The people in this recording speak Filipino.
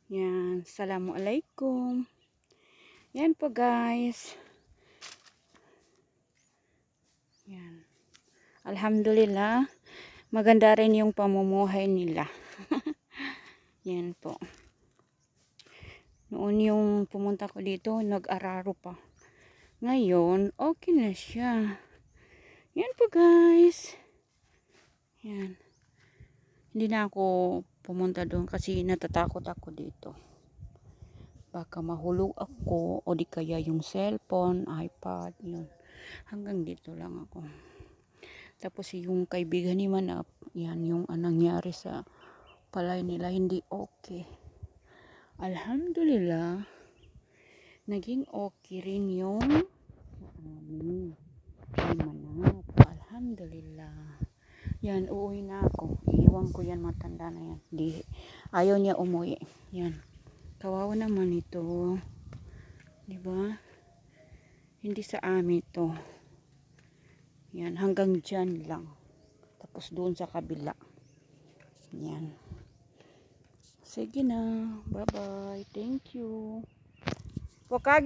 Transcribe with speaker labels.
Speaker 1: Yan, assalamualaikum. Yan po guys. Yan. Alhamdulillah, maganda rin yung pamumuhay nila. Yan po. Noon yung pumunta ko dito, nag-araro pa. Ngayon, okay na siya. Yan po guys. Yan. Hindi na ako pumunta doon kasi natatakot ako dito. Baka mahulog ako o di kaya yung cellphone, iPad, yun. Hanggang dito lang ako. Tapos yung kaibigan ni Manap, yan yung nangyari sa palay nila, hindi okay. Alhamdulillah, naging okay rin yung kay Manap. Alhamdulillah. Yan, uuwi na ako. Iiwan ko yan, matanda na yan. Ayaw niya umuwi. Yan. Kawawa naman ito. Diba? Hindi sa amin to. Yan, hanggang dyan lang. Tapos doon sa kabila. Yan. Sige na. Bye-bye. Thank you. Wakagi.